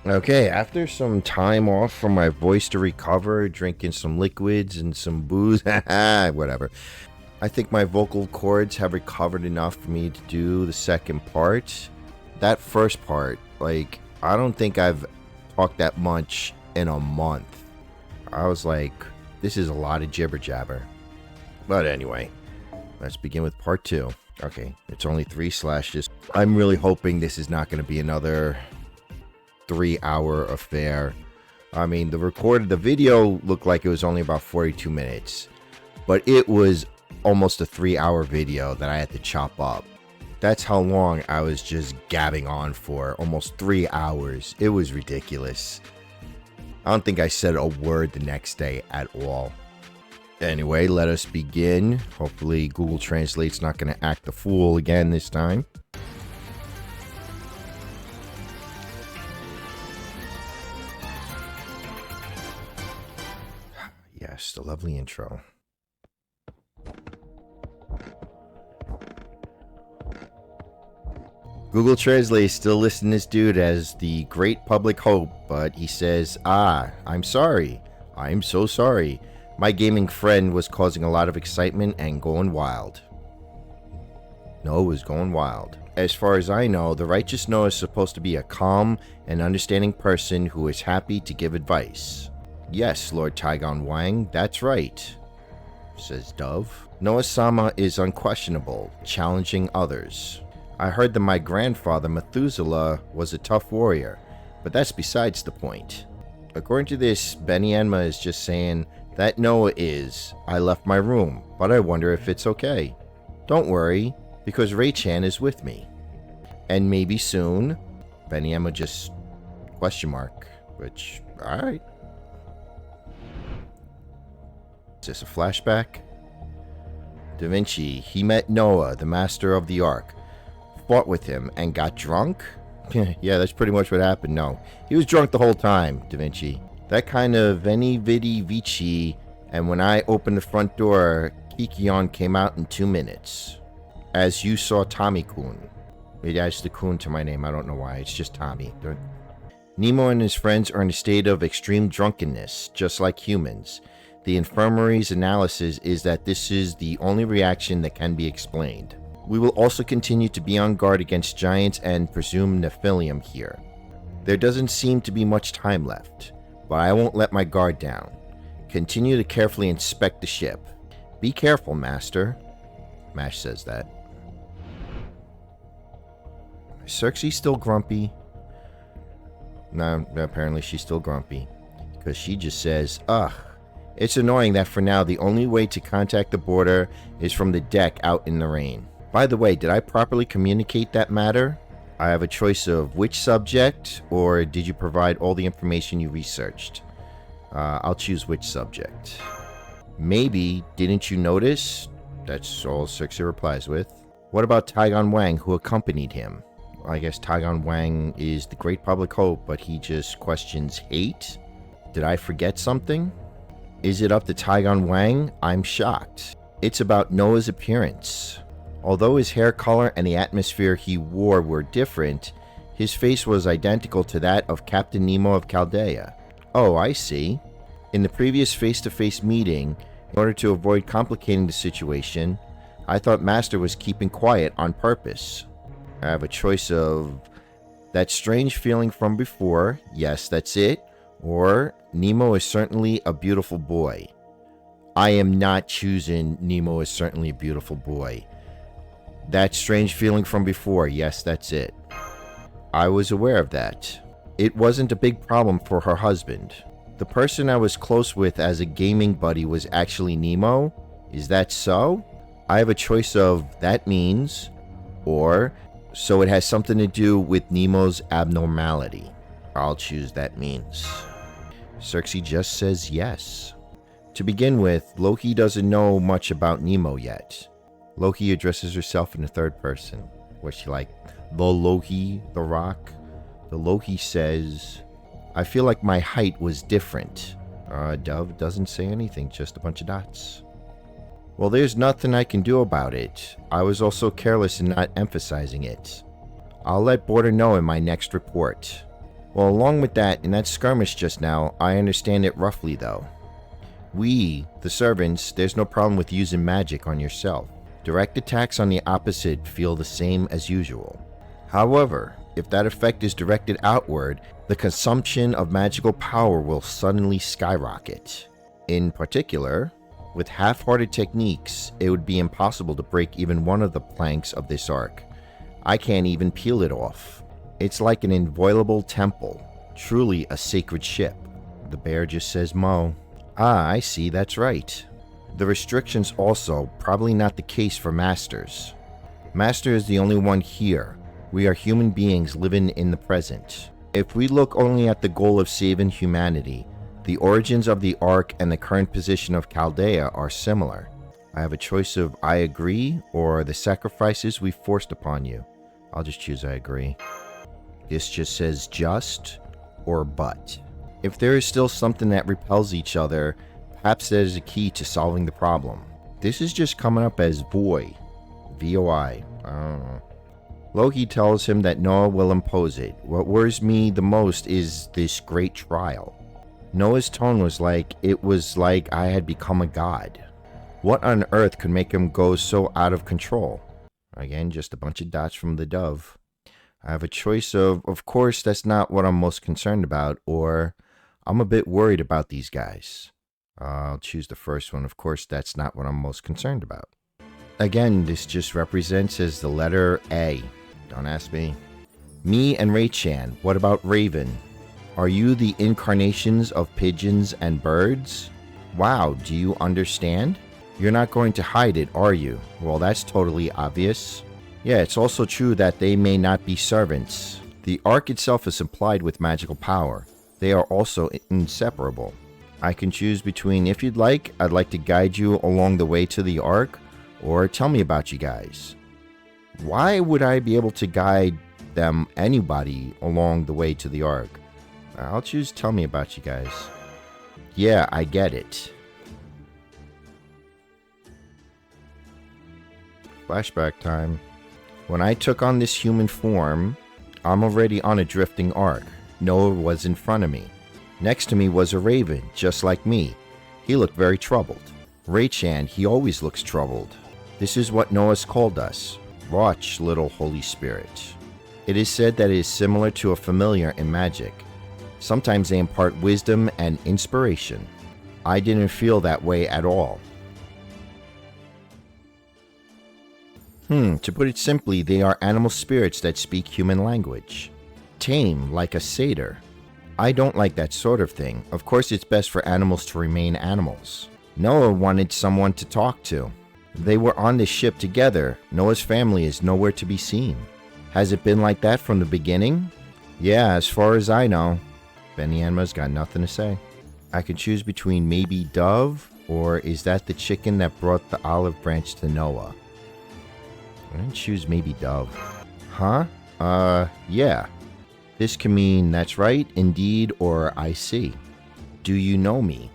Okay, after some time off from my voice to recover, drinking some liquids and some booze, whatever. I think my vocal cords have recovered enough for me to do the second part. That first part, I don't think I've talked that much in a month. I was like, this is a lot of jibber jabber. But anyway, let's begin with part 2. Okay, it's only 3 slashes. I'm really hoping this is not going to be another 3-hour affair. I mean, the video looked like it was only about 42 minutes, but it was almost a 3-hour video that I had to chop up. That's how long I was just gabbing on for, almost 3 hours. It was ridiculous. I don't think I said a word the next day at all. Anyway, let us begin. Hopefully Google Translate's not going to act the fool again this time. Yes, the lovely intro. Google Translate is still listing this dude as the great public hope, but he says, I'm sorry. I'm so sorry. My gaming friend was causing a lot of excitement and going wild. Noah was going wild. As far as I know, the righteous Noah is supposed to be a calm and understanding person who is happy to give advice. Yes, Lord Taigon Wang, that's right, says Dove. Noah-sama is unquestionable, challenging others. I heard that my grandfather Methuselah was a tough warrior, but that's besides the point. According to this, Benny-enma is just saying that Noah is, I left my room, but I wonder if it's okay. Don't worry, because Ray-chan is with me. And maybe soon, Benny-enma just question mark, which, alright. Is this a flashback? Da Vinci, he met Noah, the master of the Ark, fought with him, and got drunk? Yeah, that's pretty much what happened. No, he was drunk the whole time, Da Vinci. That kind of veni vidi vici, and when I opened the front door, Kikion came out in 2 minutes. As you saw Tommy-kun. It adds the kun to my name, I don't know why, it's just Tommy. Nemo and his friends are in a state of extreme drunkenness, just like humans. The infirmary's analysis is that this is the only reaction that can be explained. We will also continue to be on guard against giants and presumed Nephilim here. There doesn't seem to be much time left, but I won't let my guard down. Continue to carefully inspect the ship. Be careful, Master. Mash says that. Is Circe still grumpy? No, apparently she's still grumpy. Because she just says, ugh. It's annoying that for now the only way to contact the border is from the deck out in the rain. By the way, did I properly communicate that matter? I have a choice of which subject, or did you provide all the information you researched? I'll choose which subject. Maybe, didn't you notice? That's all Circe replies with. What about Taigon Wang, who accompanied him? I guess Taigon Wang is the great public hope, but he just questions hate? Did I forget something? Is it up to Taigon Wang? I'm shocked. It's about Noah's appearance. Although his hair color and the atmosphere he wore were different, his face was identical to that of Captain Nemo of Chaldea. Oh, I see. In the previous face-to-face meeting, in order to avoid complicating the situation, I thought Master was keeping quiet on purpose. I have a choice of that strange feeling from before, yes, that's it, or Nemo is certainly a beautiful boy. I am not choosing Nemo is certainly a beautiful boy. That strange feeling from before, yes, that's it. I was aware of that. It wasn't a big problem for her husband. The person I was close with as a gaming buddy was actually Nemo? Is that so? I have a choice of that means, or so it has something to do with Nemo's abnormality. I'll choose that means. Circe just says yes. To begin with, Loki doesn't know much about Nemo yet. Loki addresses herself in the third person. What's she like? The Loki, the rock? The Loki says, I feel like my height was different. Dove doesn't say anything, just a bunch of dots. Well, there's nothing I can do about it. I was also careless in not emphasizing it. I'll let Border know in my next report. Well, along with that, in that skirmish just now, I understand it roughly though. We, the servants, there's no problem with using magic on yourself. Direct attacks on the opposite feel the same as usual. However, if that effect is directed outward, the consumption of magical power will suddenly skyrocket. In particular, with half-hearted techniques, it would be impossible to break even one of the planks of this arc. I can't even peel it off. It's like an inviolable temple, truly a sacred ship. The bear just says Mo. Ah, I see, that's right. The restrictions also, probably not the case for Masters. Master is the only one here. We are human beings living in the present. If we look only at the goal of saving humanity, the origins of the Ark and the current position of Chaldea are similar. I have a choice of I agree or the sacrifices we forced upon you. I'll just choose I agree. This just says just or but. If there is still something that repels each other, perhaps that is a key to solving the problem. This is just coming up as Voy. V-O-I. I don't know. Loki tells him that Noah will impose it. What worries me the most is this great trial. Noah's tone was like I had become a god. What on earth could make him go so out of control? Again, just a bunch of dots from the dove. I have a choice of course, that's not what I'm most concerned about, or I'm a bit worried about these guys. I'll choose the first one. Of course, that's not what I'm most concerned about. Again, this just represents as the letter A. Don't ask me. Me and Ray-chan, what about Raven? Are you the incarnations of pigeons and birds? Wow, do you understand? You're not going to hide it, are you? Well, that's totally obvious. Yeah, it's also true that they may not be servants. The Ark itself is supplied with magical power. They are also inseparable. I can choose between, if you'd like, I'd like to guide you along the way to the Ark, or tell me about you guys. Why would I be able to guide anybody along the way to the Ark? I'll choose tell me about you guys. Yeah, I get it. Flashback time. When I took on this human form, I'm already on a drifting arc. Noah was in front of me. Next to me was a raven, just like me. He looked very troubled. Ray-chan, he always looks troubled. This is what Noah's called us. Watch, little Holy Spirit. It is said that it is similar to a familiar in magic. Sometimes they impart wisdom and inspiration. I didn't feel that way at all. To put it simply, they are animal spirits that speak human language. Tame, like a satyr. I don't like that sort of thing. Of course, it's best for animals to remain animals. Noah wanted someone to talk to. They were on this ship together. Noah's family is nowhere to be seen. Has it been like that from the beginning? Yeah, as far as I know. Benyanma's got nothing to say. I can choose between maybe Dove, or is that the chicken that brought the olive branch to Noah? I'm gonna choose maybe Dove. Huh? Yeah. This can mean that's right, indeed, or I see. Do you know me?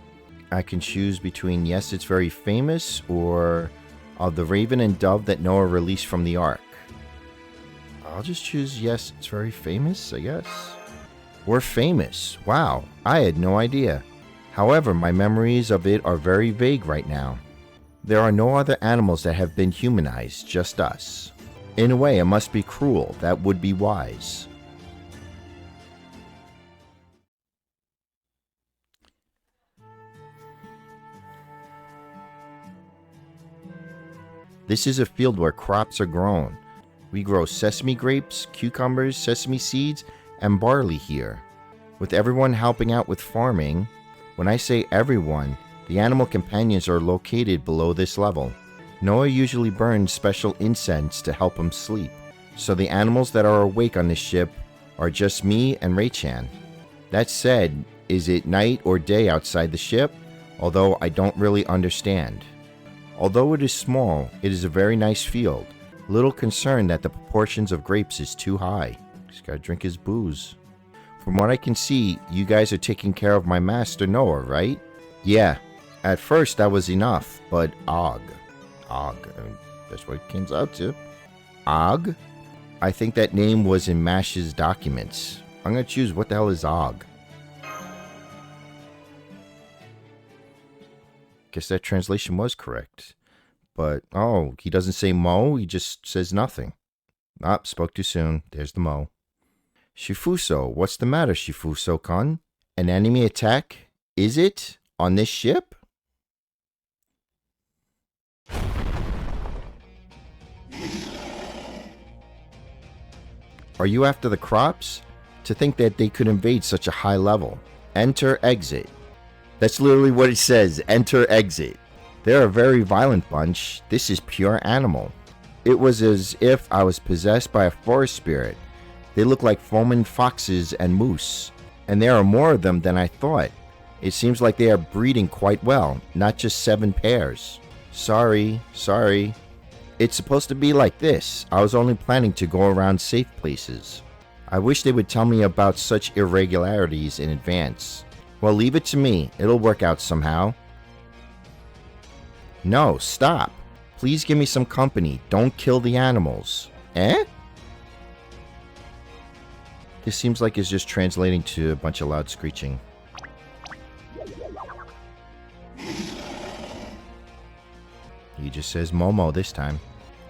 I can choose between yes, it's very famous, or of the raven and dove that Noah released from the ark. I'll just choose yes, it's very famous, I guess. We're famous. Wow, I had no idea. However, my memories of it are very vague right now. There are no other animals that have been humanized, just us. In a way, it must be cruel. That would be wise. This is a field where crops are grown. We grow sesame grapes, cucumbers, sesame seeds, and barley here. With everyone helping out with farming, when I say everyone, the animal companions are located below this level. Noah usually burns special incense to help him sleep, so the animals that are awake on this ship are just me and Ray-chan. That said, is it night or day outside the ship? Although I don't really understand. Although it is small, it is a very nice field. Little concerned that the proportions of grapes is too high. He's gotta drink his booze. From what I can see, you guys are taking care of my master Noah, right? Yeah. At first that was enough, but Og, that's what it comes out to. Og? I think that name was in Mash's documents. I'm gonna choose what the hell is Og. Guess that translation was correct. But, oh, he doesn't say Mo, he just says nothing. Ah, spoke too soon. There's the Mo. Shifuso, what's the matter, Shifuso-kun? An enemy attack? Is it? On this ship? Are you after the crops? To think that they could invade such a high level. Enter, exit. That's literally what it says. Enter, exit. They're a very violent bunch. This is pure animal. It was as if I was possessed by a forest spirit. They look like foaming foxes and moose. And there are more of them than I thought. It seems like they are breeding quite well, not just 7 pairs. Sorry. It's supposed to be like this. I was only planning to go around safe places. I wish they would tell me about such irregularities in advance. Well, leave it to me. It'll work out somehow. No, stop. Please give me some company. Don't kill the animals. Eh? This seems like it's just translating to a bunch of loud screeching. He just says Momo this time.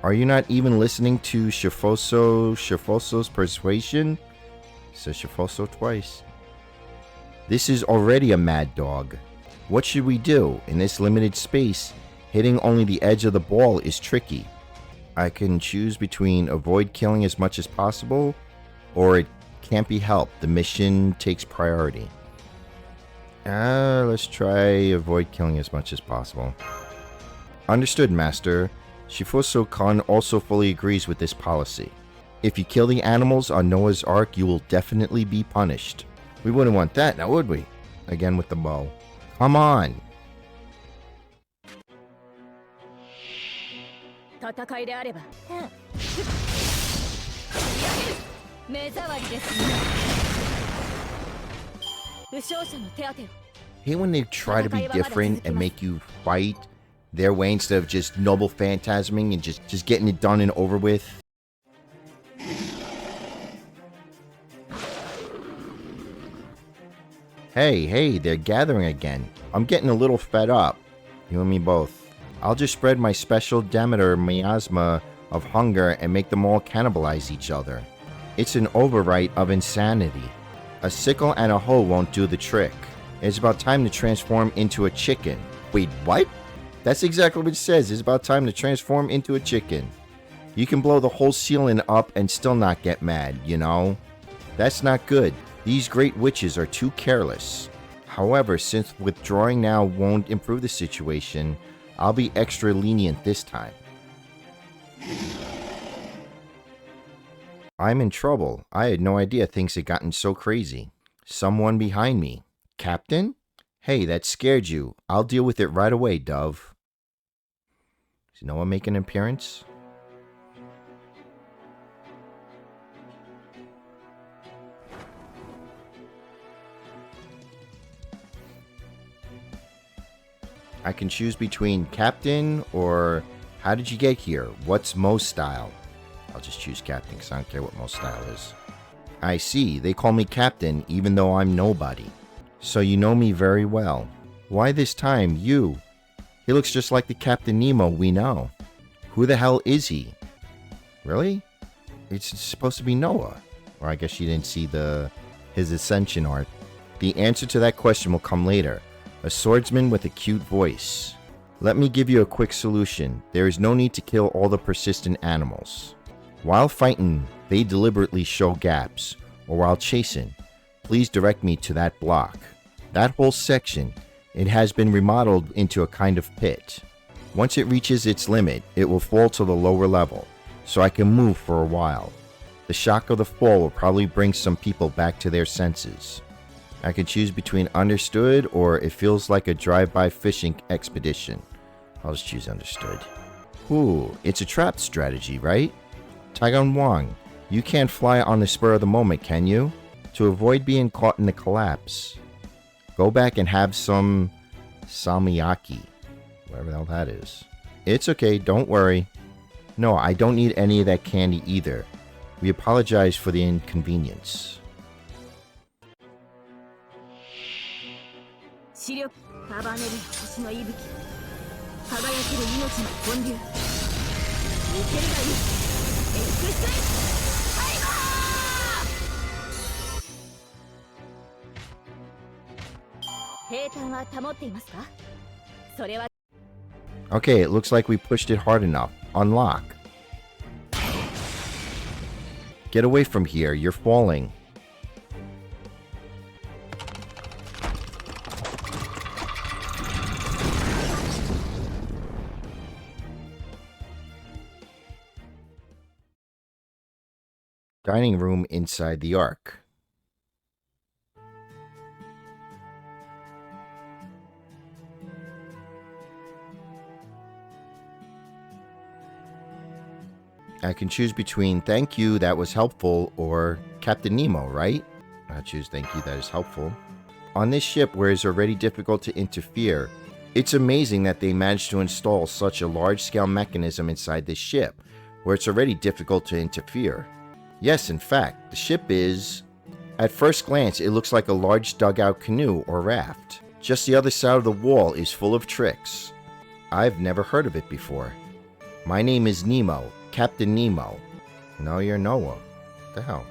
Are you not even listening to Shifuso's persuasion? He says Shifuso twice. This is already a mad dog. What should we do? In this limited space, hitting only the edge of the ball is tricky. I can choose between avoid killing as much as possible, or it can't be helped. The mission takes priority. Let's try avoid killing as much as possible. Understood, Master. Shifuso-kun also fully agrees with this policy. If you kill the animals on Noah's Ark, you will definitely be punished. We wouldn't want that, now would we? Again with the bow. Come on! Hate when they try to be different and make you fight their way instead of just noble phantasming and just getting it done and over with. Hey, they're gathering again. I'm getting a little fed up. You and me both. I'll just spread my special Demeter miasma of hunger and make them all cannibalize each other. It's an overwrite of insanity. A sickle and a hoe won't do the trick. It's about time to transform into a chicken. Wait, what? That's exactly what it says. It's about time to transform into a chicken. You can blow the whole ceiling up and still not get mad, you know? That's not good. These great witches are too careless. However, since withdrawing now won't improve the situation, I'll be extra lenient this time. I'm in trouble. I had no idea things had gotten so crazy. Someone behind me. Captain? Hey, that scared you. I'll deal with it right away, Dove. Does Noah make an appearance? I can choose between Captain or how did you get here? What's Mo's style? I'll just choose Captain because I don't care what Mo's style is. I see. They call me Captain even though I'm nobody. So you know me very well. Why this time you? He looks just like the Captain Nemo we know. Who the hell is he? Really? It's supposed to be Noah. Or I guess you didn't see his ascension art. The answer to that question will come later. A swordsman with a cute voice. Let me give you a quick solution. There is no need to kill all the persistent animals. While fighting, they deliberately show gaps, or while chasing, please direct me to that block. That whole section, it has been remodeled into a kind of pit. Once it reaches its limit, it will fall to the lower level, so I can move for a while. The shock of the fall will probably bring some people back to their senses. I can choose between understood or it feels like a drive-by fishing expedition. I'll just choose understood. Ooh, it's a trap strategy, right? Taigun Wang, you can't fly on the spur of the moment, can you? To avoid being caught in the collapse, go back and have some salmiakki, whatever the hell that is. It's okay, don't worry. No, I don't need any of that candy either. We apologize for the inconvenience. 視力束ねる星の息輝ける命の本流受けるがいいエクストレスタイマー平坦は保っていますかそれは Okay, it looks like we pushed it hard enough. Unlock. Get away from here. You're falling. Dining room inside the Ark. I can choose between thank you, that was helpful, or Captain Nemo, right? I'll choose thank you, that is helpful. On this ship where it's already difficult to interfere, it's amazing that they managed to install such a large-scale mechanism inside this ship, where it's already difficult to interfere. Yes, in fact, the ship is... At first glance, it looks like a large dugout canoe or raft. Just the other side of the wall is full of tricks. I've never heard of it before. My name is Nemo, Captain Nemo. No, you're Noah. What the hell?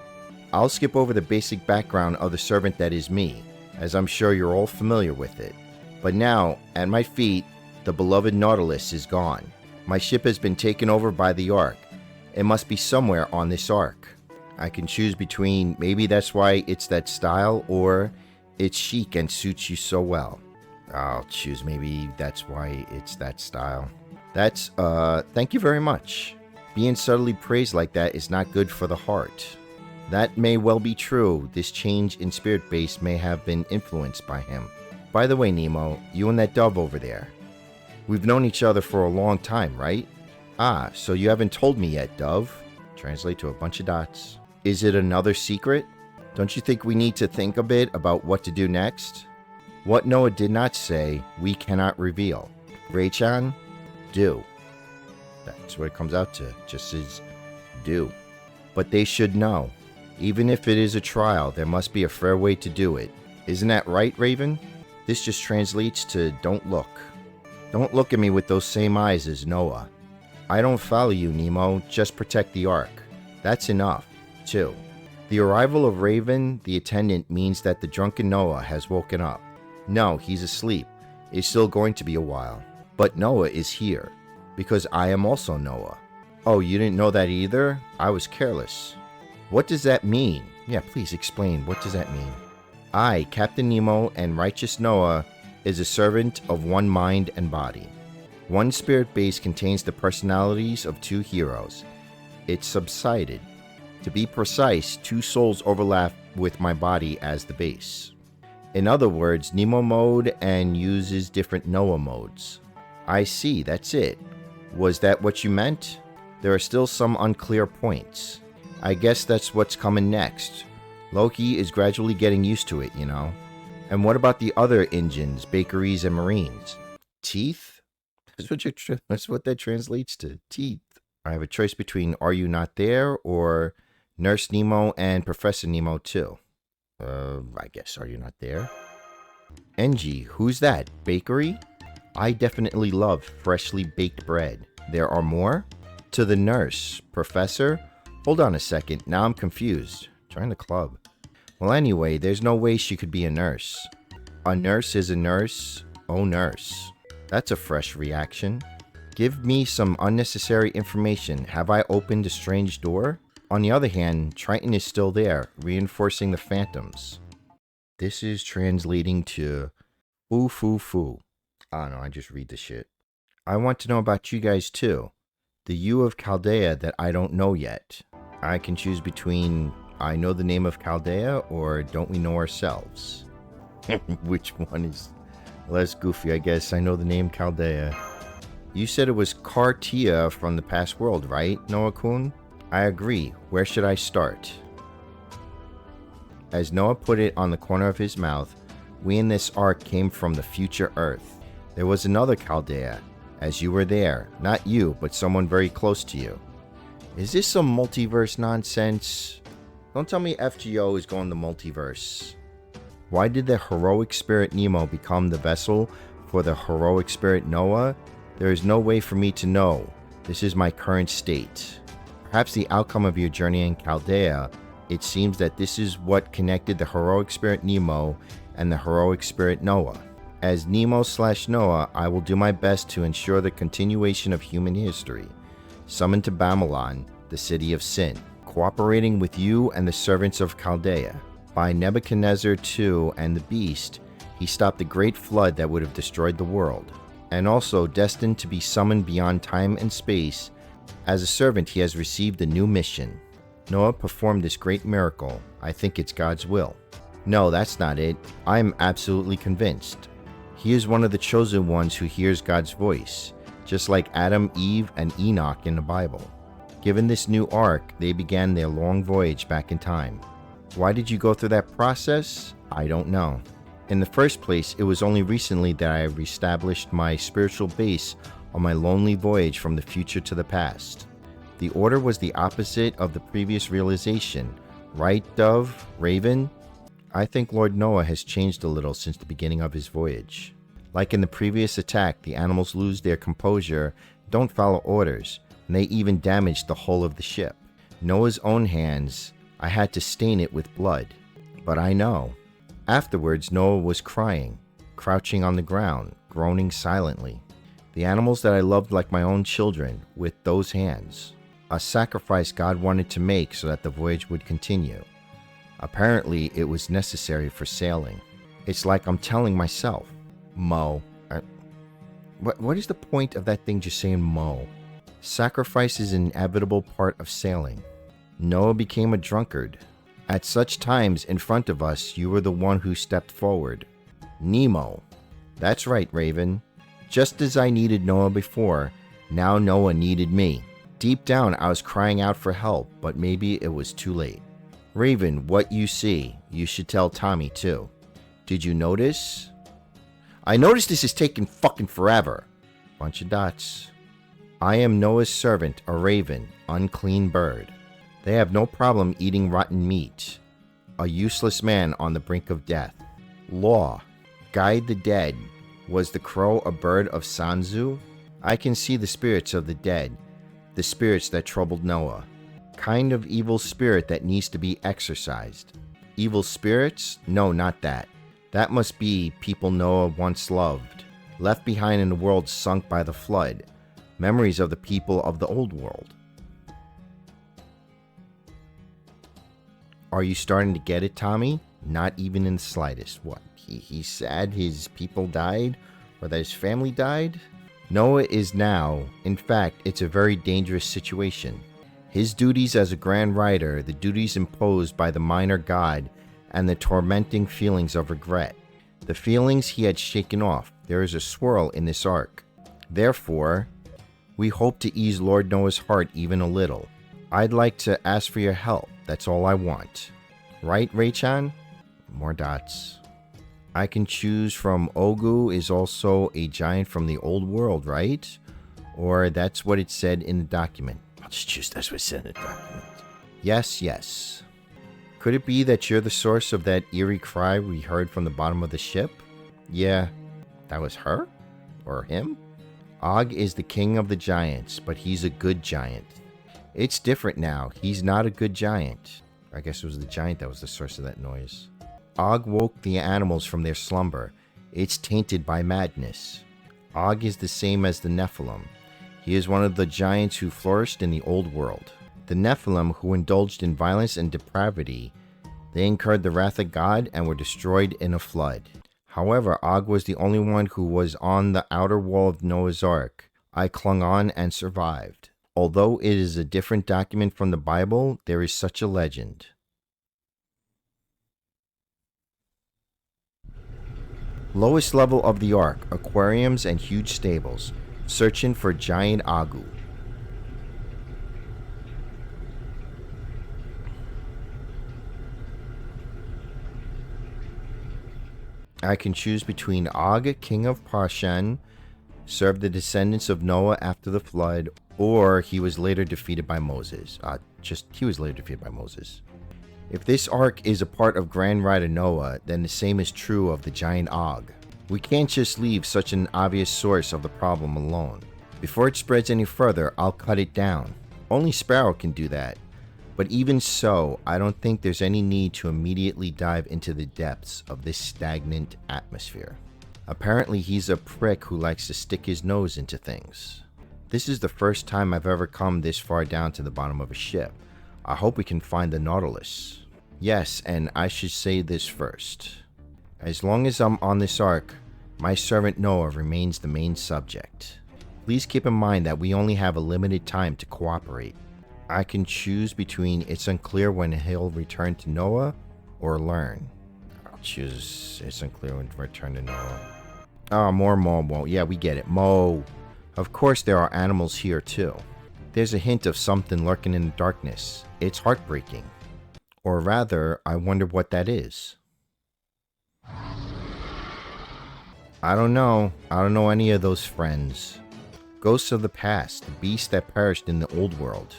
I'll skip over the basic background of the servant that is me, as I'm sure you're all familiar with it. But now, at my feet, the beloved Nautilus is gone. My ship has been taken over by the Ark. It must be somewhere on this Ark. I can choose between maybe that's why it's that style, or it's chic and suits you so well. I'll choose maybe that's why it's that style. That's, thank you very much. Being subtly praised like that is not good for the heart. That may well be true. This change in spirit base may have been influenced by him. By the way, Nemo, you and that dove over there. We've known each other for a long time, right? Ah, so you haven't told me yet, dove. Translate to a bunch of dots. Is it another secret? Don't you think we need to think a bit about what to do next? What Noah did not say, we cannot reveal. Ray-chan? Do. That's what it comes out to. Just says do. But they should know. Even if it is a trial, there must be a fair way to do it. Isn't that right, Raven? This just translates to don't look. Don't look at me with those same eyes as Noah. I don't follow you, Nemo. Just protect the Ark. That's enough. 2. The arrival of Raven, the attendant, means that the drunken Noah has woken up. No, he's asleep. It's still going to be a while. But Noah is here, because I am also Noah. Oh, you didn't know that either? I was careless. What does that mean? Yeah, please explain. What does that mean? I, Captain Nemo, and righteous Noah, is a servant of one mind and body. One spirit base contains the personalities of 2 heroes. It's subsided. To be precise, 2 souls overlap with my body as the base. In other words, Nemo mode and uses different Noah modes. I see, that's it. Was that what you meant? There are still some unclear points. I guess that's what's coming next. Loki is gradually getting used to it, you know. And what about the other engines, bakeries, and marines? Teeth? That's what that translates to. Teeth. I have a choice between Are You Not There or Nurse Nemo and Professor Nemo too. I guess Are You Not There? Engie, who's that? Bakery? I definitely love freshly baked bread. There are more? To the nurse. Professor? Hold on a second. Now I'm confused. Join the club. Well, anyway, there's no way she could be a nurse. A nurse is a nurse. Oh, nurse. That's a fresh reaction. Give me some unnecessary information. Have I opened a strange door? On the other hand, Triton is still there, reinforcing the phantoms. This is translating to foo foo foo. I don't know, I just read the shit. I want to know about you guys too. The you of Chaldea that I don't know yet. I can choose between I know the name of Chaldea or don't we know ourselves? Which one is less goofy, I guess. I know the name Chaldea. You said it was Cartia from the past world, right, Noah-kun? I agree. Where should I start? As Noah put it on the corner of his mouth, we in this ark came from the future Earth. There was another Chaldea, as you were there. Not you, but someone very close to you. Is this some multiverse nonsense? Don't tell me FGO is going the multiverse. Why did the heroic spirit Nemo become the vessel for the heroic spirit Noah? There is no way for me to know. This is my current state. Perhaps the outcome of your journey in Chaldea, it seems that this is what connected the heroic spirit Nemo and the heroic spirit Noah. As Nemo/Noah, I will do my best to ensure the continuation of human history. Summoned to Babylon, the city of sin, cooperating with you and the servants of Chaldea. By Nebuchadnezzar II and the beast, he stopped the great flood that would have destroyed the world, and also destined to be summoned beyond time and space. As a servant, he has received a new mission. Noah performed this great miracle. I think it's God's will. No, that's not it. I am absolutely convinced. He is one of the chosen ones who hears God's voice, just like Adam, Eve, and Enoch in the Bible. Given this new ark, they began their long voyage back in time. Why did you go through that process? I don't know. In the first place, it was only recently that I reestablished my spiritual base on my lonely voyage from the future to the past. The order was the opposite of the previous realization. Right, Dove? Raven? I think Lord Noah has changed a little since the beginning of his voyage. Like in the previous attack, the animals lose their composure, don't follow orders, and they even damaged the hull of the ship. Noah's own hands, I had to stain it with blood. But I know. Afterwards, Noah was crying, crouching on the ground, groaning silently. The animals that I loved like my own children, with those hands. A sacrifice God wanted to make so that the voyage would continue. Apparently, it was necessary for sailing. It's like I'm telling myself, Mo. What is the point of that thing just saying Mo? Sacrifice is an inevitable part of sailing. Noah became a drunkard. At such times in front of us, you were the one who stepped forward. Nemo. That's right, Raven. Just as I needed Noah before, now Noah needed me. Deep down, I was crying out for help, but maybe it was too late. Raven, what you see, you should tell Tommy too. Did you notice? I noticed this is taking fucking forever. Bunch of dots. I am Noah's servant, a raven, unclean bird. They have no problem eating rotten meat. A useless man on the brink of death. Law. Guide the dead. Was the crow a bird of Sanzu? I can see the spirits of the dead, the spirits that troubled Noah. Kind of evil spirit that needs to be exorcised. Evil spirits? No, not that. That must be people Noah once loved, left behind in the world sunk by the flood. Memories of the people of the old world. Are you starting to get it, Tommy? Not even in the slightest. What? He's sad his people died? Or that his family died? Noah is now, in fact, it's a very dangerous situation. His duties as a grand rider, the duties imposed by the minor god, and the tormenting feelings of regret. The feelings he had shaken off. There is a swirl in this arc. Therefore, we hope to ease Lord Noah's heart even a little. I'd like to ask for your help. That's all I want. Right, Ray-chan? More dots. I can choose from Ogu is also a giant from the old world, right? Or that's what it said in the document. I'll just choose that's what it said in the document. Yes, yes. Could it be that you're the source of that eerie cry we heard from the bottom of the ship? Yeah, that was her? Or him? Og is the king of the giants, but he's a good giant. It's different now. He's not a good giant. I guess it was the giant that was the source of that noise. Og woke the animals from their slumber. It's tainted by madness. Og is the same as the Nephilim. He is one of the giants who flourished in the old world. The Nephilim, who indulged in violence and depravity, they incurred the wrath of God and were destroyed in a flood. However, Og was the only one who was on the outer wall of Noah's Ark. I clung on and survived. Although it is a different document from the Bible, there is such a legend. Lowest level of the Ark, aquariums and huge stables. Searching for giant Agu. I can choose between Og, king of Parshan, served the descendants of Noah after the flood, or he was later defeated by Moses. He was later defeated by Moses. If this arc is a part of Grand Rider Noah, then the same is true of the giant Og. We can't just leave such an obvious source of the problem alone. Before it spreads any further, I'll cut it down. Only Sparrow can do that. But even so, I don't think there's any need to immediately dive into the depths of this stagnant atmosphere. Apparently he's a prick who likes to stick his nose into things. This is the first time I've ever come this far down to the bottom of a ship. I hope we can find the Nautilus. Yes, and I should say this first. As long as I'm on this arc, my servant Noah remains the main subject. Please keep in mind that we only have a limited time to cooperate. I can choose between it's unclear when he'll return to Noah or learn. I'll choose it's unclear when to return to Noah. Oh, more Mo. Yeah, we get it. Mo. Of course there are animals here too. There's a hint of something lurking in the darkness. It's heartbreaking. Or rather, I wonder what that is. I don't know. I don't know any of those friends. Ghosts of the past, the beasts that perished in the old world.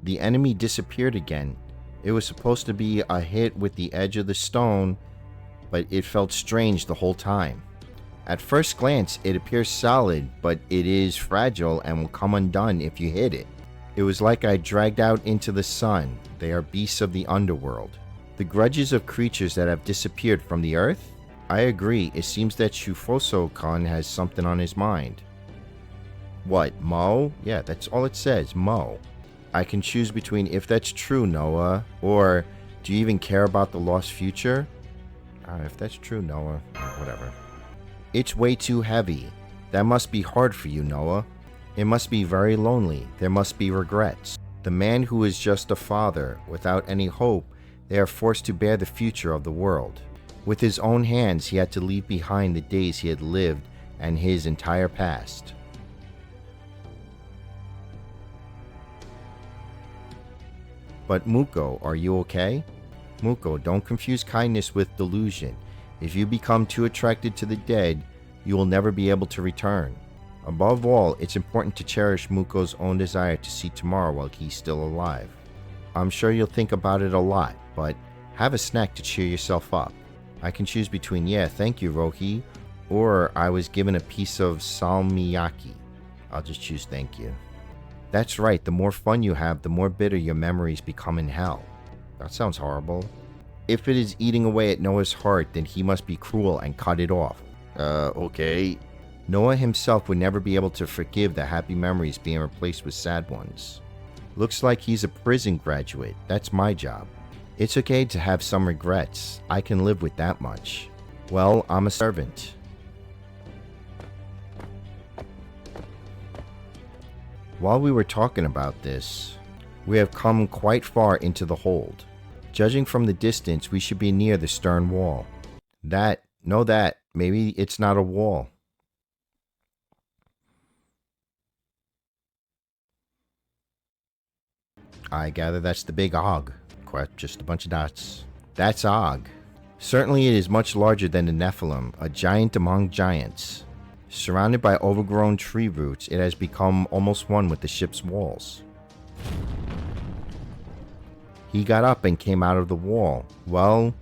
The enemy disappeared again. It was supposed to be a hit with the edge of the stone, but it felt strange the whole time. At first glance, it appears solid, but it is fragile and will come undone if you hit it. It was like I dragged out into the sun. They are beasts of the underworld. The grudges of creatures that have disappeared from the earth? I agree, it seems that Shufoso-kun has something on his mind. What, Mo? Yeah, that's all it says, Mo. I can choose between if that's true, Noah, or do you even care about the lost future? If that's true, Noah, whatever. It's way too heavy. That must be hard for you, Noah. It must be very lonely. There must be regrets. The man who is just a father, without any hope, they are forced to bear the future of the world. With his own hands, he had to leave behind the days he had lived and his entire past. But Muko, are you okay? Muko, don't confuse kindness with delusion. If you become too attracted to the dead, you will never be able to return. Above all, it's important to cherish Muko's own desire to see tomorrow while he's still alive. I'm sure you'll think about it a lot, but have a snack to cheer yourself up. I can choose between, yeah, thank you, Rohi, or I was given a piece of salmiakki. I'll just choose thank you. That's right, the more fun you have, the more bitter your memories become in hell. That sounds horrible. If it is eating away at Noah's heart, then he must be cruel and cut it off. Okay. Noah himself would never be able to forgive the happy memories being replaced with sad ones. Looks like he's a prison graduate. That's my job. It's okay to have some regrets. I can live with that much. Well, I'm a servant. While we were talking about this, we have come quite far into the hold. Judging from the distance, we should be near the stern wall. Maybe it's not a wall. I gather that's the big Og. Just a bunch of dots. That's Og. Certainly it is much larger than the Nephilim, a giant among giants. Surrounded by overgrown tree roots, it has become almost one with the ship's walls. He got up and came out of the wall. Well,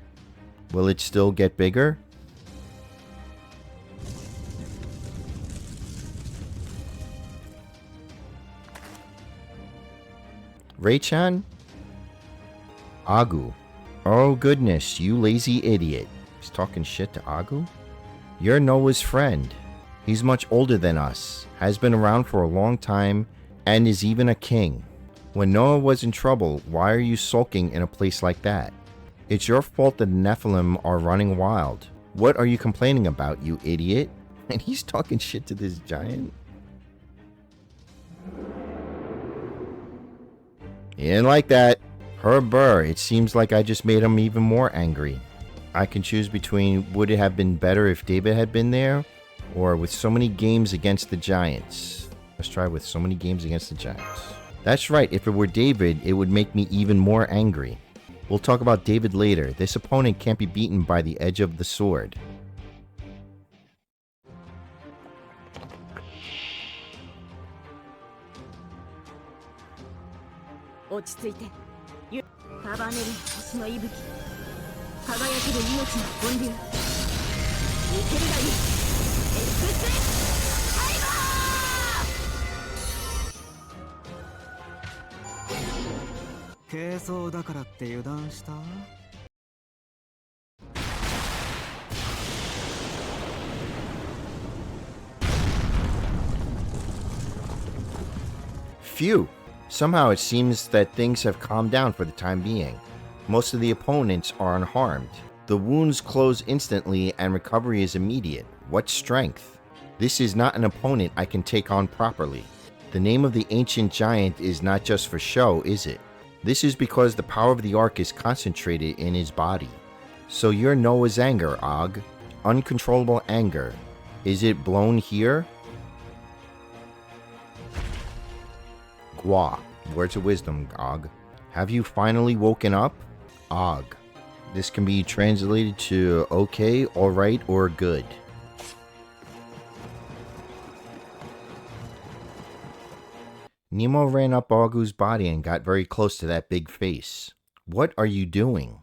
will it still get bigger? Ray-chan? Agu. Oh goodness, you lazy idiot. He's talking shit to Agu? You're Noah's friend. He's much older than us, has been around for a long time, and is even a king. When Noah was in trouble, why are you sulking in a place like that? It's your fault that the Nephilim are running wild. What are you complaining about, you idiot? And he's talking shit to this giant? He didn't like that. Her burr, it seems like I just made him even more angry. I can choose between would it have been better if David had been there, or with so many games against the Giants. Let's try with so many games against the Giants. That's right, if it were David, it would make me even more angry. We'll talk about David later. This opponent can't be beaten by the edge of the sword. Phew! Somehow it seems that things have calmed down for the time being. Most of the opponents are unharmed. The wounds close instantly and recovery is immediate. What strength! This is not an opponent I can take on properly. The name of the ancient giant is not just for show, is it? This is because the power of the Ark is concentrated in his body. So you're Noah's anger, Og. Uncontrollable anger. Is it blown here? Gwa. Words of wisdom, Og. Have you finally woken up? Og. This can be translated to okay, alright, or good. Nemo ran up Ogu's body and got very close to that big face. What are you doing?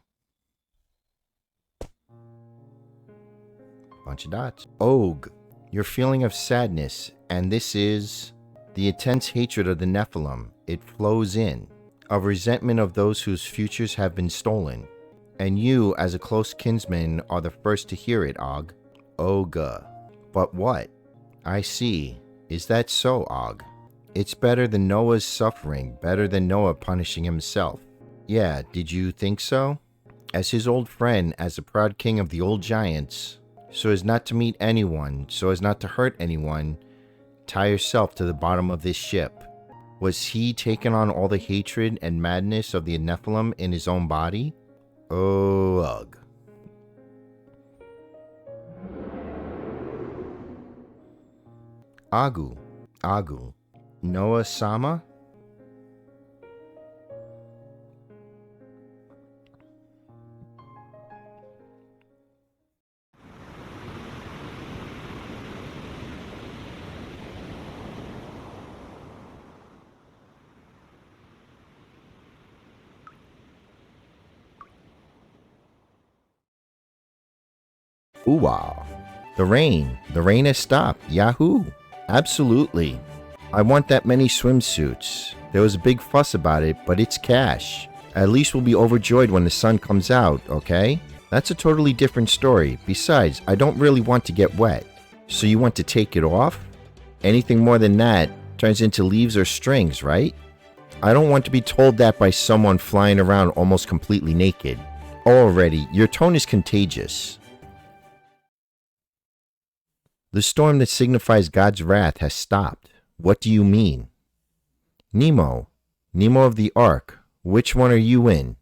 Bunch of dots. Og. Your feeling of sadness, and this is the intense hatred of the Nephilim. It flows in, of resentment of those whose futures have been stolen. And you, as a close kinsman, are the first to hear it, Og. Oga. But what? I see. Is that so, Og? It's better than Noah's suffering, better than Noah punishing himself. Yeah, did you think so? As his old friend, as the proud king of the old giants, so as not to meet anyone, so as not to hurt anyone, tie yourself to the bottom of this ship. Was he taking on all the hatred and madness of the Nephilim in his own body? Oh, ugh. Agu. Agu. Noah-sama? Ooh, wow. The rain has stopped. Yahoo! Absolutely. I want that many swimsuits. There was a big fuss about it, but it's cash. At least we'll be overjoyed when the sun comes out, okay? That's a totally different story. Besides, I don't really want to get wet. So you want to take it off? Anything more than that turns into leaves or strings, right? I don't want to be told that by someone flying around almost completely naked. Already, your tone is contagious. The storm that signifies God's wrath has stopped. What do you mean? Nemo. Nemo of the Ark. Which one are you in?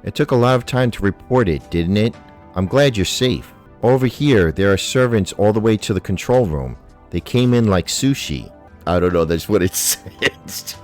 It took a lot of time to report it, didn't it? I'm glad you're safe. Over here, there are servants all the way to the control room. They came in like sushi. I don't know, that's what it says.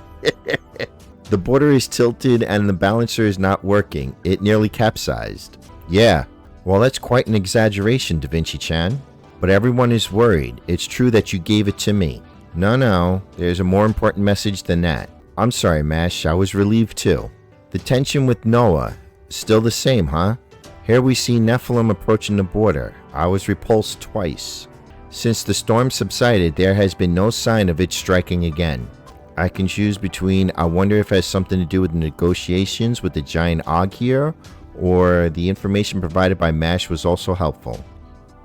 The border is tilted and the balancer is not working. It nearly capsized. Yeah. Well, that's quite an exaggeration, Da Vinci-chan. But everyone is worried. It's true that you gave it to me. No, there's a more important message than that. I'm sorry, Mash, I was relieved too. The tension with Noah, still the same, huh? Here we see Nephilim approaching the border. I was repulsed twice. Since the storm subsided, there has been no sign of it striking again. I can choose between I wonder if it has something to do with the negotiations with the giant Og here, or the information provided by MASH was also helpful.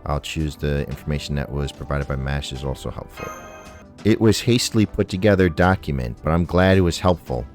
I'll choose the information that was provided by MASH is also helpful. It was hastily put together document, but I'm glad it was helpful.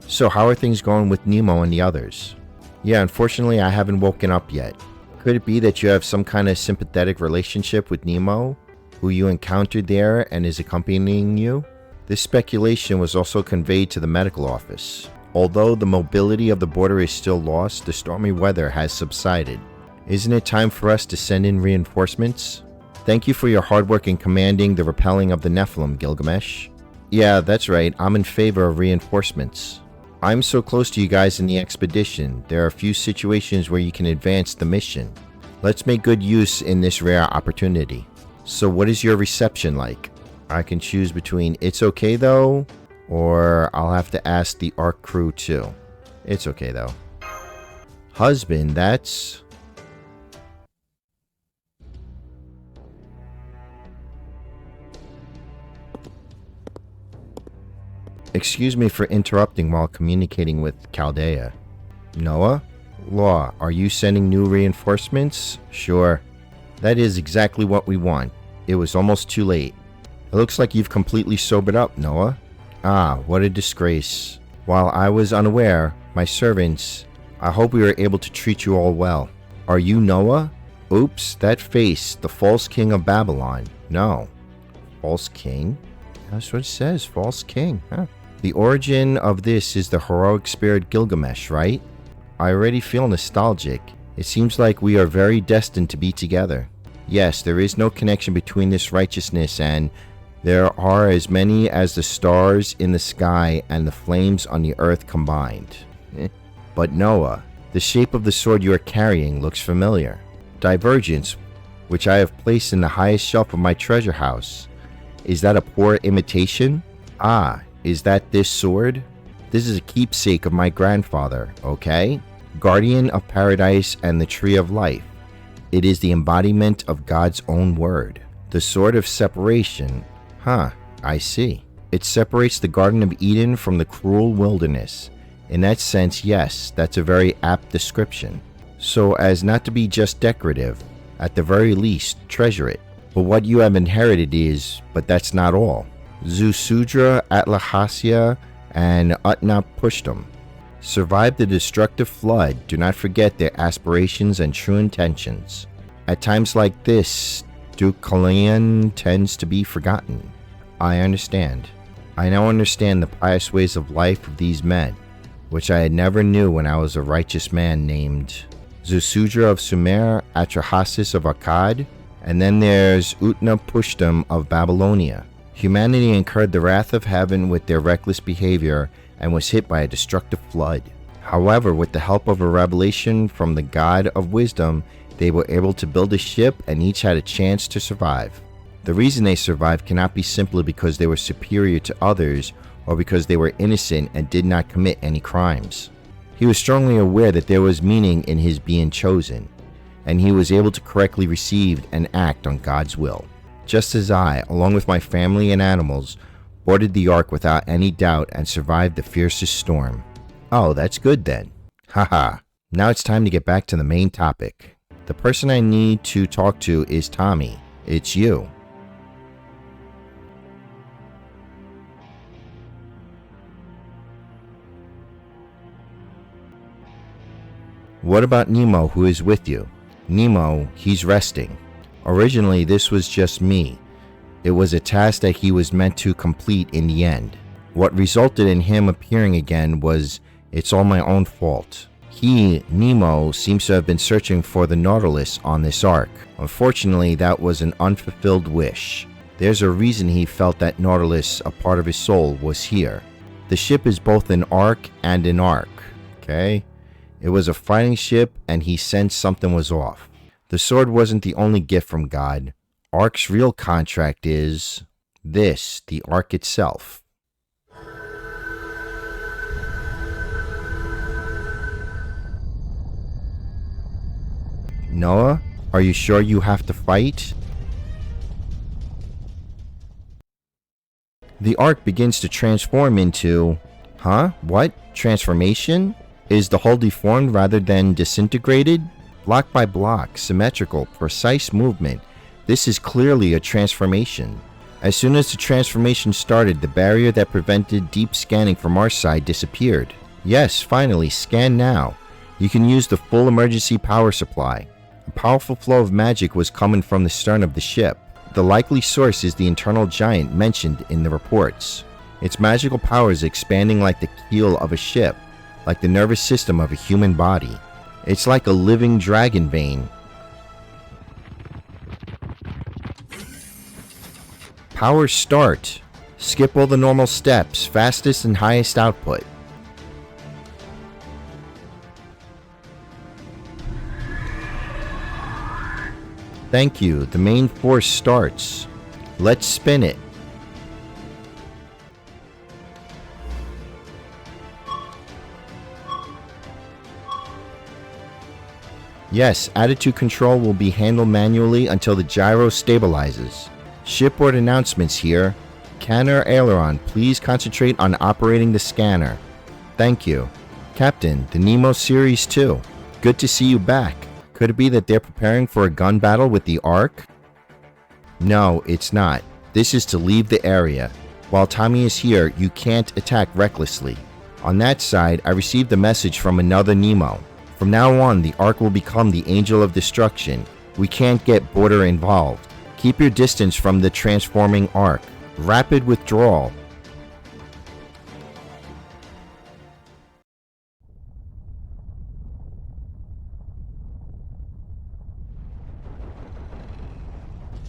So how are things going with Nemo and the others? Yeah, unfortunately I haven't woken up yet. Could it be that you have some kind of sympathetic relationship with Nemo, who you encountered there and is accompanying you? This speculation was also conveyed to the medical office. Although the mobility of the border is still lost, the stormy weather has subsided. Isn't it time for us to send in reinforcements? Thank you for your hard work in commanding the repelling of the Nephilim, Gilgamesh. Yeah, that's right, I'm in favor of reinforcements. I'm so close to you guys in the expedition, there are a few situations where you can advance the mission. Let's make good use in this rare opportunity. So what is your reception like? I can choose between it's okay though, or I'll have to ask the ARC crew too. It's okay though. Husband, that's... Excuse me for interrupting while communicating with Chaldea. Noah? Law, are you sending new reinforcements? Sure. That is exactly what we want. It was almost too late. It looks like you've completely sobered up, Noah. Ah, what a disgrace. While I was unaware, my servants, I hope we were able to treat you all well. Are you Noah? Oops, that face, the false king of Babylon. No. False king? That's what it says, false king, huh? The origin of this is the heroic spirit Gilgamesh, right? I already feel nostalgic. It seems like we are very destined to be together. Yes, there is no connection between this righteousness and there are as many as the stars in the sky and the flames on the earth combined. But Noah, the shape of the sword you are carrying looks familiar. Divergence, which I have placed in the highest shelf of my treasure house. Is that a poor imitation? Ah, is that this sword? This is a keepsake of my grandfather, okay? Guardian of paradise and the tree of life. It is the embodiment of God's own word. The sword of separation. Huh, I see. It separates the Garden of Eden from the cruel wilderness. In that sense, yes, that's a very apt description. So as not to be just decorative, at the very least, treasure it. But what you have inherited is, but that's not all. Zusudra, Atlahasya, and Utnapishtim survived the destructive flood. Do not forget their aspirations and true intentions. At times like this, Deucalion tends to be forgotten. I understand. I now understand the pious ways of life of these men, which I had never knew when I was a righteous man named Zusudra of Sumer, Atrahasis of Akkad, and then there's Utnapishtim of Babylonia. Humanity incurred the wrath of heaven with their reckless behavior and was hit by a destructive flood. However, with the help of a revelation from the God of wisdom, they were able to build a ship and each had a chance to survive. The reason they survived cannot be simply because they were superior to others or because they were innocent and did not commit any crimes. He was strongly aware that there was meaning in his being chosen, and he was able to correctly receive and act on God's will. Just as I, along with my family and animals, boarded the ark without any doubt and survived the fiercest storm. Oh, that's good then. Haha. Now it's time to get back to the main topic. The person I need to talk to is Tommy. It's you. What about Nemo, who is with you? Nemo, he's resting. Originally, this was just me. It was a task that he was meant to complete in the end. What resulted in him appearing again was, it's all my own fault. He, Nemo, seems to have been searching for the Nautilus on this ark. Unfortunately, that was an unfulfilled wish. There's a reason he felt that Nautilus, a part of his soul, was here. The ship is both an ark and an ark, okay? It was a fighting ship and he sensed something was off. The sword wasn't the only gift from God. Ark's real contract is this, the ark itself. Noah, are you sure you have to fight? The ark begins to transform into... Huh? What? Transformation? Is the hull deformed rather than disintegrated? Block by block, symmetrical, precise movement. This is clearly a transformation. As soon as the transformation started, the barrier that prevented deep scanning from our side disappeared. Yes, finally, scan now. You can use the full emergency power supply. A powerful flow of magic was coming from the stern of the ship. The likely source is the internal giant mentioned in the reports. Its magical power is expanding like the keel of a ship, like the nervous system of a human body. It's like a living dragon vein. Power start. Skip all the normal steps, fastest and highest output. Thank you, the main force starts. Let's spin it. Yes, attitude control will be handled manually until the gyro stabilizes. Shipboard announcements here. Canner aileron, please concentrate on operating the scanner. Thank you. Captain, the Nemo Series 2. Good to see you back. Could it be that they're preparing for a gun battle with the Ark? No, it's not. This is to leave the area. While Tommy is here, you can't attack recklessly. On that side, I received a message from another Nemo. From now on, the Ark will become the Angel of Destruction. We can't get Border involved. Keep your distance from the transforming Ark. Rapid withdrawal.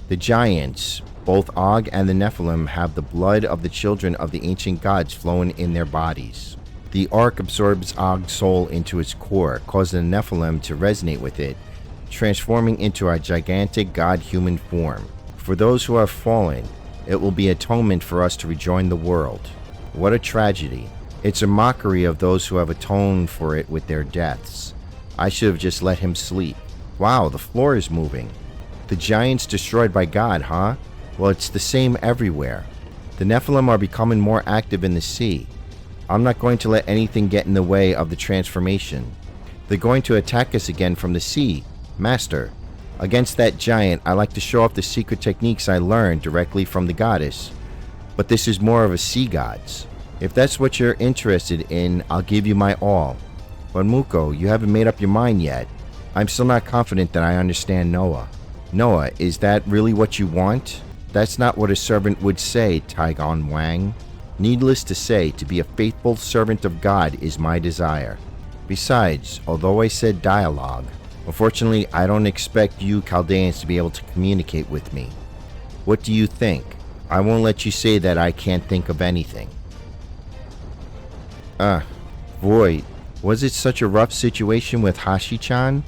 The giants, both Og and the Nephilim, have the blood of the children of the ancient gods flowing in their bodies. The Ark absorbs Og's soul into its core, causing the Nephilim to resonate with it, transforming into a gigantic god-human form. For those who have fallen, it will be atonement for us to rejoin the world. What a tragedy. It's a mockery of those who have atoned for it with their deaths. I should have just let him sleep. Wow, the floor is moving. The giants destroyed by God, huh? Well, it's the same everywhere. The Nephilim are becoming more active in the sea. I'm not going to let anything get in the way of the transformation. They're going to attack us again from the sea. Master, against that giant, I like to show off the secret techniques I learned directly from the goddess. But this is more of a sea god's. If that's what you're interested in, I'll give you my all. But Muko, you haven't made up your mind yet. I'm still not confident that I understand Noah. Noah, is that really what you want? That's not what a servant would say, Taigon Wang. Needless to say, to be a faithful servant of God is my desire. Besides, although I said dialogue, unfortunately I don't expect you Chaldeans to be able to communicate with me. What do you think? I won't let you say that I can't think of anything. Void, was it such a rough situation with Hashi-chan?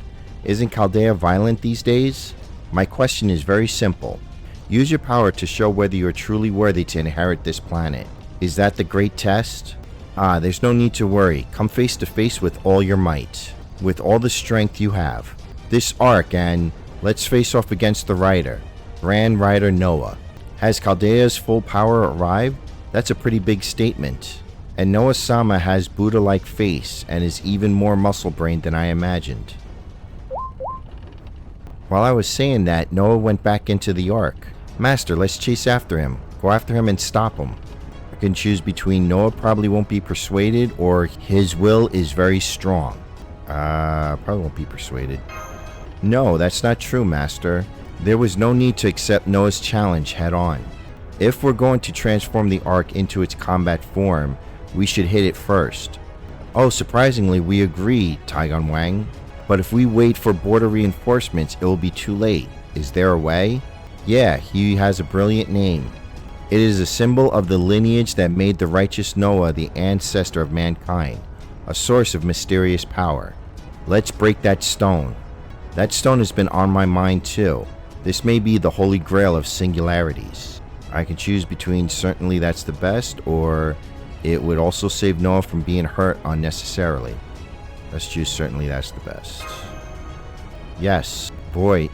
Isn't Chaldea violent these days? My question is very simple. Use your power to show whether you are truly worthy to inherit this planet. Is that the great test? There's no need to worry. Come face to face with all your might. With all the strength you have. This Ark, and let's face off against the Rider. Grand Rider Noah. Has Chaldea's full power arrived? That's a pretty big statement. And Noah-sama has Buddha-like face and is even more muscle-brained than I imagined. While I was saying that, Noah went back into the Ark. Master, let's chase after him. Go after him and stop him. I can choose between Noah probably won't be persuaded or his will is very strong. Probably won't be persuaded. No, that's not true, Master. There was no need to accept Noah's challenge head on. If we're going to transform the Ark into its combat form, we should hit it first. Oh, surprisingly, we agree, Taigon Wang. But if we wait for border reinforcements, it will be too late. Is there a way? Yeah, he has a brilliant name. It is a symbol of the lineage that made the righteous Noah the ancestor of mankind, a source of mysterious power. Let's break that stone. That stone has been on my mind too. This may be the holy grail of singularities. I can choose between certainly that's the best, or it would also save Noah from being hurt unnecessarily. Let's choose certainly that's the best. Yes, boy.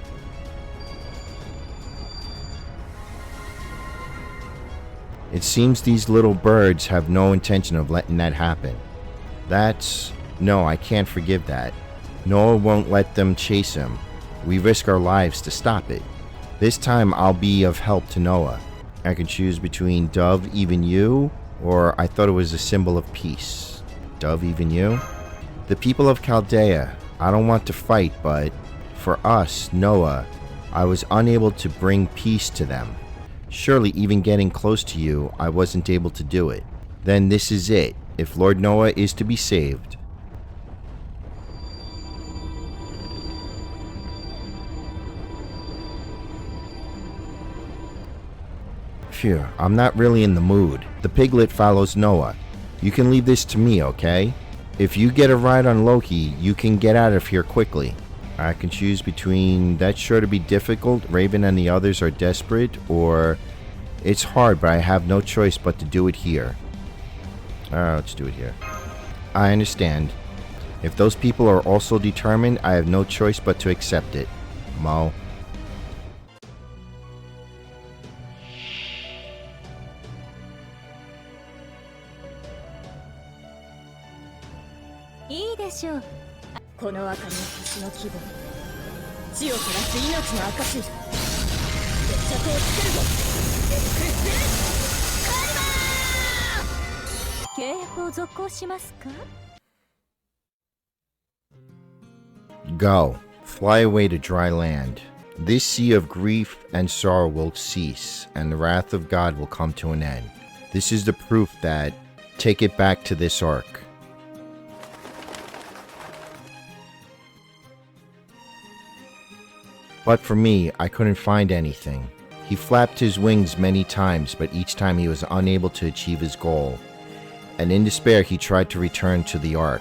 It seems these little birds have no intention of letting that happen. No, I can't forgive that. Noah won't let them chase him. We risk our lives to stop it. This time I'll be of help to Noah. I can choose between Dove, even you, or I thought it was a symbol of peace. Dove, even you? The people of Chaldea, I don't want to fight, but for us, Noah, I was unable to bring peace to them. Surely even getting close to you, I wasn't able to do it. Then this is it, if Lord Noah is to be saved. Phew, I'm not really in the mood. The piglet follows Noah. You can leave this to me, okay? If you get a ride on Loki, you can get out of here quickly. I can choose between that's sure to be difficult, Raven and the others are desperate, or it's hard but I have no choice but to do it here. Let's do it here. I understand. If those people are also determined, I have no choice but to accept it. Mo. Go. Fly away to dry land. This sea of grief and sorrow will cease, and the wrath of God will come to an end. This is the proof that take it back to this ark. But for me, I couldn't find anything. He flapped his wings many times, but each time he was unable to achieve his goal. And in despair, he tried to return to the ark.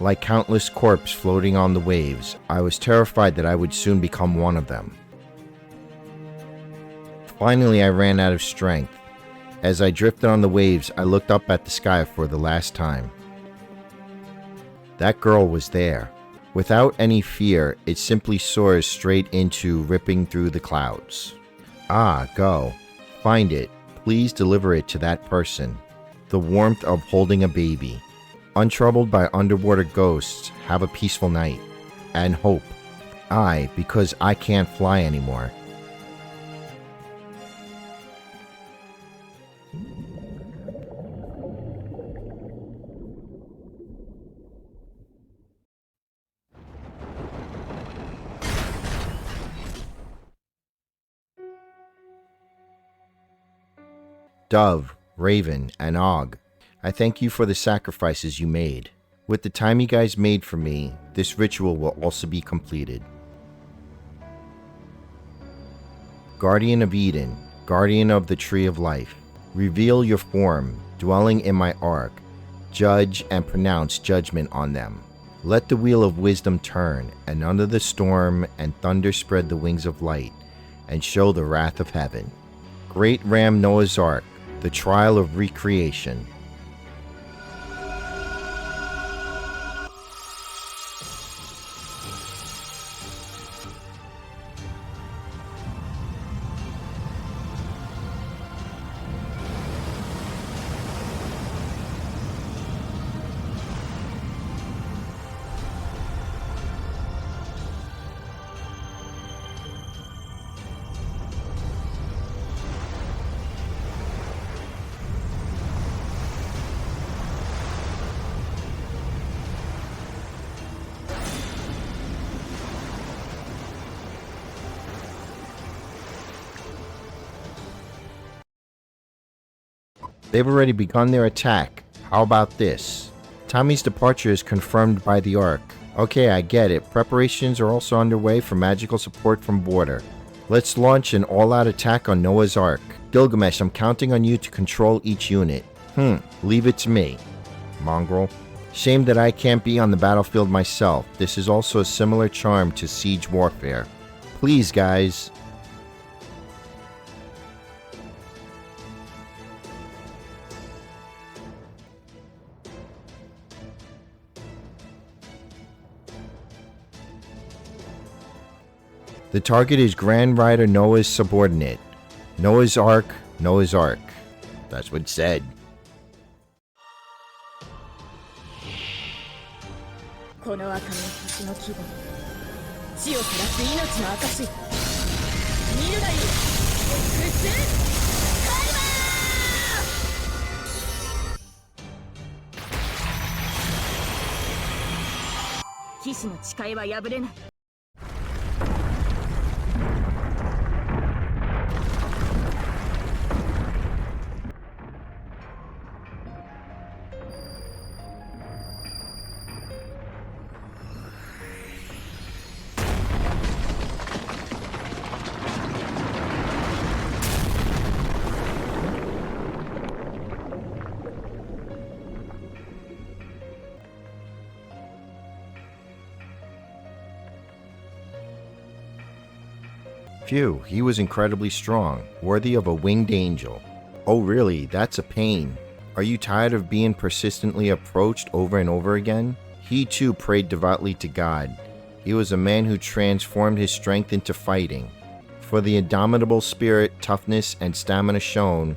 Like countless corpses floating on the waves, I was terrified that I would soon become one of them. Finally, I ran out of strength. As I drifted on the waves, I looked up at the sky for the last time. That girl was there. Without any fear, it simply soars straight into ripping through the clouds. Ah, go. Find it. Please deliver it to that person. The warmth of holding a baby. Untroubled by underwater ghosts, have a peaceful night. And hope. Because I can't fly anymore. Dove, Raven, and Og, I thank you for the sacrifices you made. With the time you guys made for me, this ritual will also be completed. Guardian of Eden, Guardian of the Tree of Life, reveal your form, dwelling in my ark, judge and pronounce judgment on them. Let the wheel of wisdom turn, and under the storm and thunder spread the wings of light, and show the wrath of heaven. Great Ram Noah's Ark, the trial of recreation. They've already begun their attack. How about this? Tommy's departure is confirmed by the Ark. Okay, I get it. Preparations are also underway for magical support from Border. Let's launch an all-out attack on Noah's Ark. Gilgamesh, I'm counting on you to control each unit. Leave it to me. Mongrel. Shame that I can't be on the battlefield myself. This is also a similar charm to siege warfare. Please, guys. The target is Grand Rider Noah's subordinate. Noah's Ark, Noah's Ark. That's what it said. Phew, he was incredibly strong, worthy of a winged angel. Oh really, that's a pain. Are you tired of being persistently approached over and over again? He too prayed devoutly to God. He was a man who transformed his strength into fighting. For the indomitable spirit, toughness, and stamina shown,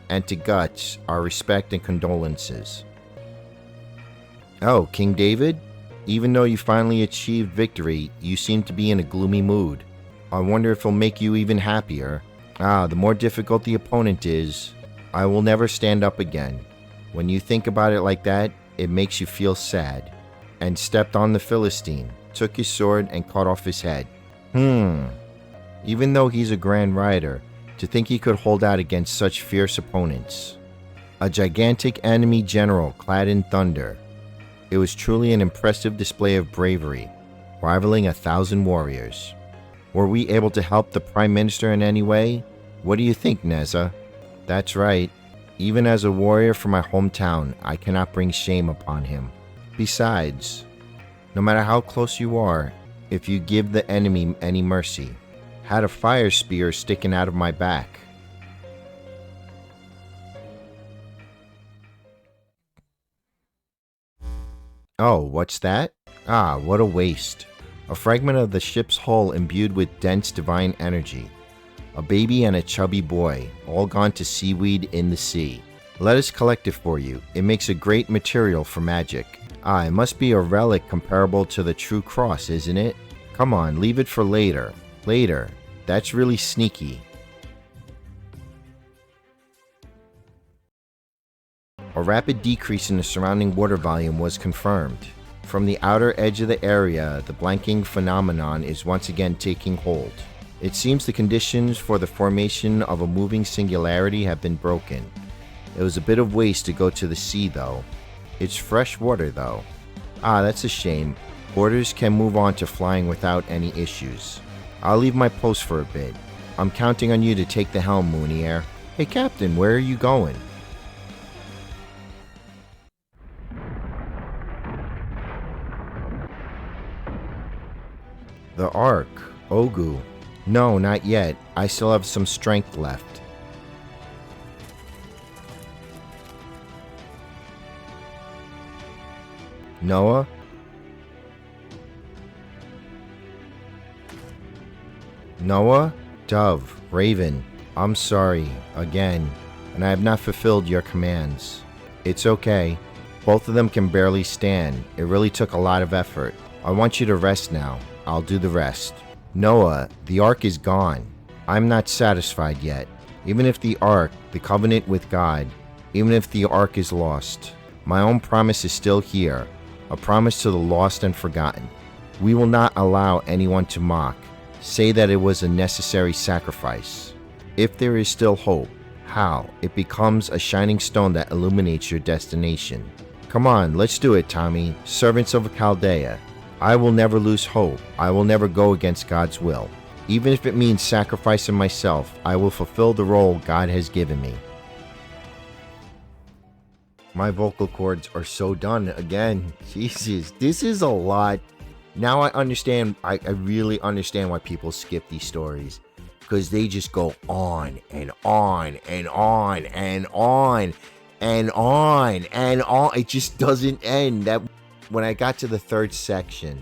and to Guts, our respect and condolences. Oh, King David? Even though you finally achieved victory, you seem to be in a gloomy mood. I wonder if it'll make you even happier. The more difficult the opponent is, I will never stand up again. When you think about it like that, it makes you feel sad. And stepped on the Philistine, took his sword and cut off his head. Even though he's a grand rider, to think he could hold out against such fierce opponents. A gigantic enemy general clad in thunder. It was truly an impressive display of bravery, rivaling 1,000 warriors. Were we able to help the Prime Minister in any way? What do you think, Neza? That's right. Even as a warrior from my hometown, I cannot bring shame upon him. Besides, no matter how close you are, if you give the enemy any mercy, had a fire spear sticking out of my back. Oh, what's that? What a waste. A fragment of the ship's hull imbued with dense divine energy. A baby and a chubby boy, all gone to seaweed in the sea. Let us collect it for you. It makes a great material for magic. It must be a relic comparable to the true cross, isn't it? Come on, leave it for later. Later. That's really sneaky. A rapid decrease in the surrounding water volume was confirmed. From the outer edge of the area, the blanking phenomenon is once again taking hold. It seems the conditions for the formation of a moving singularity have been broken. It was a bit of waste to go to the sea, though. It's fresh water, though. That's a shame. Boarders can move on to flying without any issues. I'll leave my post for a bit. I'm counting on you to take the helm, Moonier. Hey, Captain, where are you going? The Ark. Ogu. No, not yet. I still have some strength left. Noah? Noah? Dove. Raven. I'm sorry. Again. And I have not fulfilled your commands. It's okay. Both of them can barely stand. It really took a lot of effort. I want you to rest now. I'll do the rest. Noah, the Ark is gone. I'm not satisfied yet. Even if the Ark, the covenant with God, even if the Ark is lost, my own promise is still here, a promise to the lost and forgotten. We will not allow anyone to mock, say that it was a necessary sacrifice. If there is still hope, how? It becomes a shining stone that illuminates your destination. Come on, let's do it, Tommy, servants of Chaldea. I will never lose hope. I will never go against God's will. Even if it means sacrificing myself, I will fulfill the role God has given me. My vocal cords are so done again. Jesus, this is a lot. Now I understand, I really understand why people skip these stories. Because they just go on and on and on and on and on and on. It just doesn't end. That when I got to the third section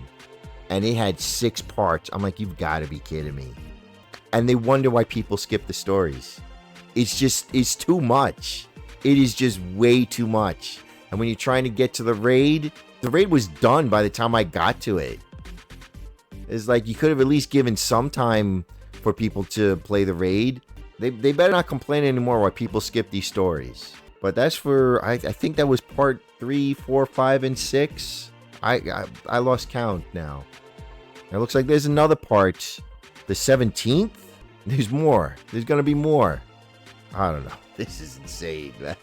and it had 6 parts, I'm like, you've got to be kidding me. And they wonder why people skip the stories. It's too much. It is just way too much. And when you're trying to get to the raid was done by the time I got to it. It's like you could have at least given some time for people to play the raid. They better not complain anymore why people skip these stories. But that's for, I think that was part 3, 4, 5, and 6. I lost count now. It looks like there's another part. The 17th? There's more. There's going to be more. I don't know. This is insane, man.